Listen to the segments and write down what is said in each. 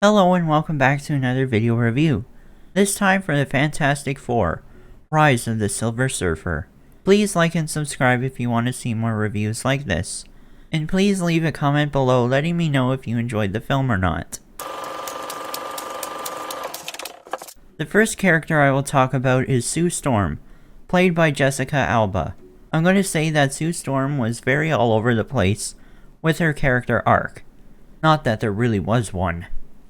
Hello and welcome back to another video review. This time for the Fantastic Four, Rise of the Silver Surfer. Please like and subscribe if you want to see more reviews like this. And please leave a comment below letting me know if you enjoyed the film or not. The first character I will talk about is Sue Storm, played by Jessica Alba. I'm going to say that Sue Storm was very all over the place with her character arc. Not that there really was one.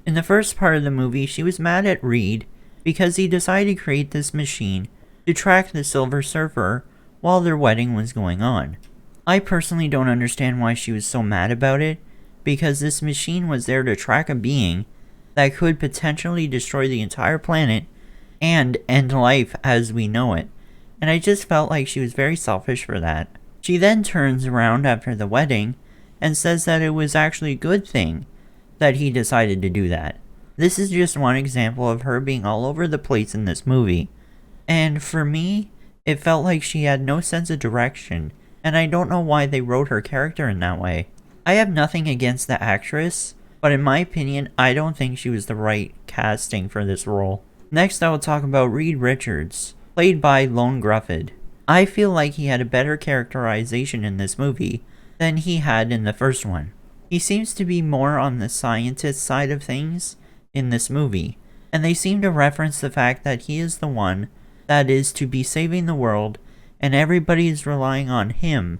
In the first part of the movie, she was mad at Reed because he decided to create this machine to track the Silver Surfer while their wedding was going on. I personally don't understand why she was so mad about it, because this machine was there to track a being that could potentially destroy the entire planet and end life as we know it, and I just felt like she was very selfish for that. She then turns around after the wedding and says that it was actually a good thing that he decided to do that. This is just one example of her being all over the place in this movie, and for me, it felt like she had no sense of direction, and I don't know why they wrote her character in that way. I have nothing against the actress, but in my opinion, I don't think she was the right casting for this role. Next, I will talk about Reed Richards, played by Lone Grufford. I feel like he had a better characterization in this movie than he had in the first one. He seems to be more on the scientist side of things in this movie, and they seem to reference the fact that he is the one that is to be saving the world, and everybody is relying on him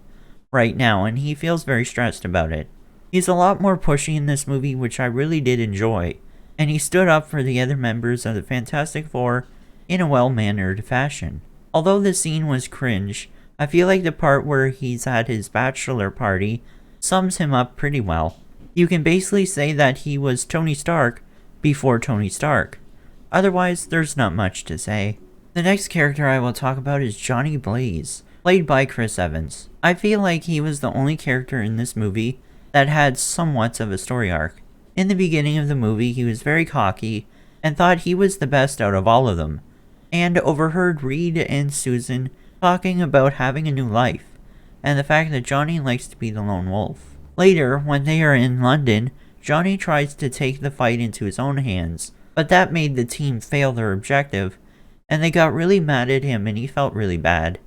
right now, and he feels very stressed about it. He's a lot more pushy in this movie, which I really did enjoy, and he stood up for the other members of the Fantastic Four in a well-mannered fashion. Although the scene was cringe, I feel like the part where he's at his bachelor party sums him up pretty well. You can basically say that he was Tony Stark before Tony Stark. Otherwise, there's not much to say. The next character I will talk about is Johnny Blaze, played by Chris Evans. I feel like he was the only character in this movie that had somewhat of a story arc. In the beginning of the movie, he was very cocky and thought he was the best out of all of them, and overheard Reed and Susan talking about having a new life, and the fact that Johnny likes to be the lone wolf. Later, when they are in London, Johnny tries to take the fight into his own hands, but that made the team fail their objective, and they got really mad at him and he felt really bad.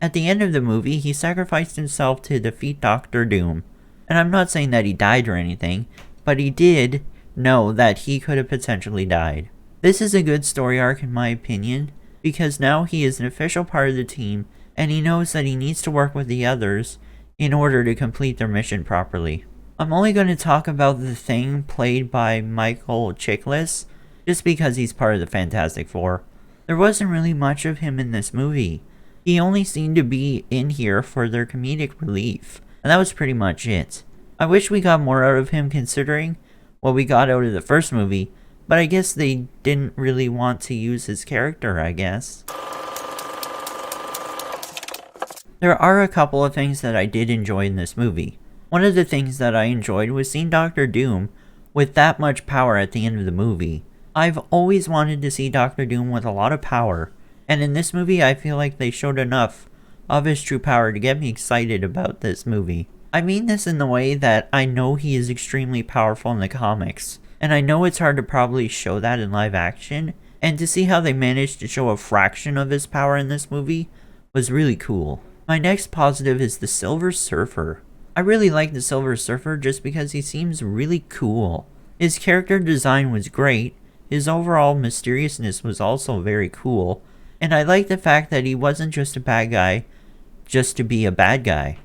At the end of the movie, he sacrificed himself to defeat Doctor Doom, and I'm not saying that he died or anything, but he did know that he could have potentially died. This is a good story arc in my opinion, because now he is an official part of the team, and he knows that he needs to work with the others in order to complete their mission properly. I'm only going to talk about the Thing, played by Michael Chiklis, just because he's part of the Fantastic Four. There wasn't really much of him in this movie. He only seemed to be in here for their comedic relief, and that was pretty much it. I wish we got more out of him considering what we got out of the first movie, but I guess they didn't really want to use his character, I guess. There are a couple of things that I did enjoy in this movie. One of the things that I enjoyed was seeing Doctor Doom with that much power at the end of the movie. I've always wanted to see Doctor Doom with a lot of power, and in this movie I feel like they showed enough of his true power to get me excited about this movie. I mean this in the way that I know he is extremely powerful in the comics, and I know it's hard to probably show that in live action, and to see how they managed to show a fraction of his power in this movie was really cool. My next positive is the Silver Surfer. I really like the Silver Surfer just because he seems really cool. His character design was great, his overall mysteriousness was also very cool, and I like the fact that he wasn't just a bad guy just to be a bad guy.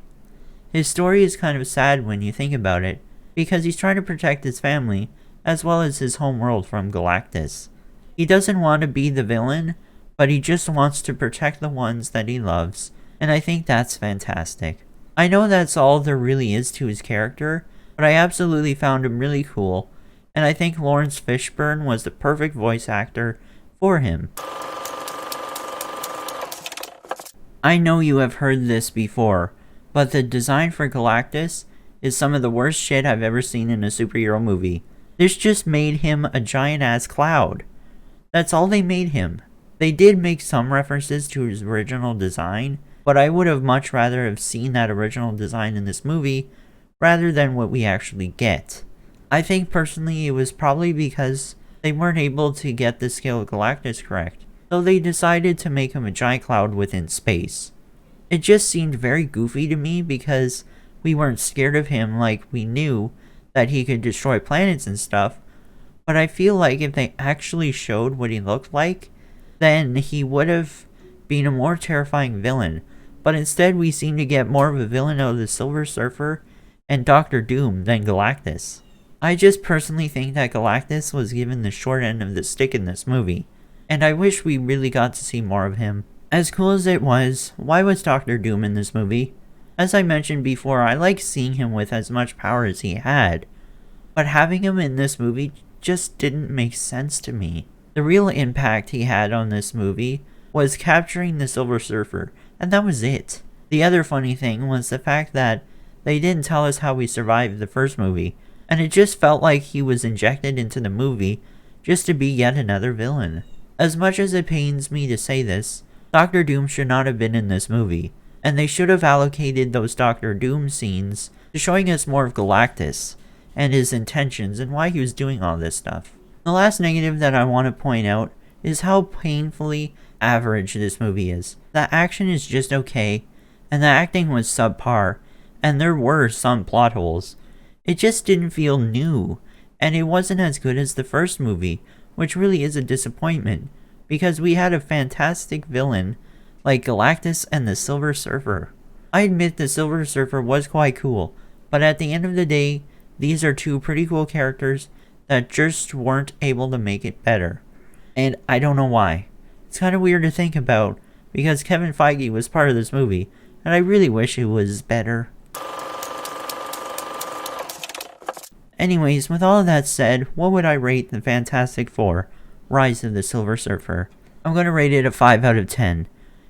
His story is kind of sad when you think about it, because he's trying to protect his family as well as his home world from Galactus. He doesn't want to be the villain, but he just wants to protect the ones that he loves, and I think that's fantastic. I know that's all there really is to his character, but I absolutely found him really cool, and I think Lawrence Fishburne was the perfect voice actor for him. I know you have heard this before, but the design for Galactus is some of the worst shit I've ever seen in a superhero movie. This just made him a giant-ass cloud. That's all they made him. They did make some references to his original design, but I would have much rather have seen that original design in this movie rather than what we actually get. I think personally it was probably because they weren't able to get the scale of Galactus correct, so they decided to make him a giant cloud within space. It just seemed very goofy to me because we weren't scared of him, like we knew that he could destroy planets and stuff, but I feel like if they actually showed what he looked like, then he would have been a more terrifying villain, but instead we seem to get more of a villain out of the Silver Surfer and Doctor Doom than Galactus. I just personally think that Galactus was given the short end of the stick in this movie, and I wish we really got to see more of him. As cool as it was, why was Doctor Doom in this movie? As I mentioned before, I like seeing him with as much power as he had, but having him in this movie just didn't make sense to me. The real impact he had on this movie was capturing the Silver Surfer, and that was it. The other funny thing was the fact that they didn't tell us how he survived the first movie, and it just felt like he was injected into the movie just to be yet another villain. As much as it pains me to say this, Doctor Doom should not have been in this movie, and they should have allocated those Doctor Doom scenes to showing us more of Galactus and his intentions and why he was doing all this stuff. The last negative that I want to point out is how painfully average this movie is. The action is just okay, and the acting was subpar, and there were some plot holes. It just didn't feel new, and it wasn't as good as the first movie, which really is a disappointment, because we had a fantastic villain like Galactus and the Silver Surfer. I admit the Silver Surfer was quite cool, but at the end of the day, these are two pretty cool characters that just weren't able to make it better. And I don't know why. It's kind of weird to think about, because Kevin Feige was part of this movie, and I really wish it was better. Anyways, with all of that said, what would I rate the Fantastic Four: Rise of the Silver Surfer? I'm going to rate it a 5 out of 10.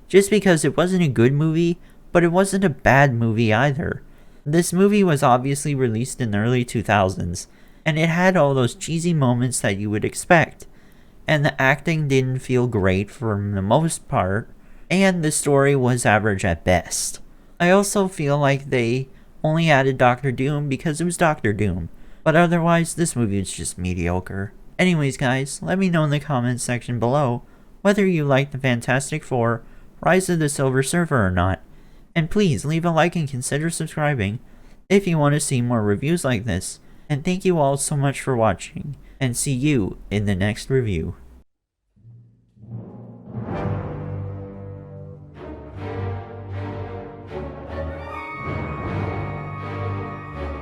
Just because it wasn't a good movie, but it wasn't a bad movie either. This movie was obviously released in the early 2000s, and it had all those cheesy moments that you would expect. And the acting didn't feel great for the most part, and the story was average at best. I also feel like they only added Doctor Doom because it was Doctor Doom, but otherwise this movie is just mediocre. Anyways guys, let me know in the comments section below whether you like the Fantastic Four: Rise of the Silver Surfer or not, and please leave a like and consider subscribing if you want to see more reviews like this, and thank you all so much for watching, and see you in the next review.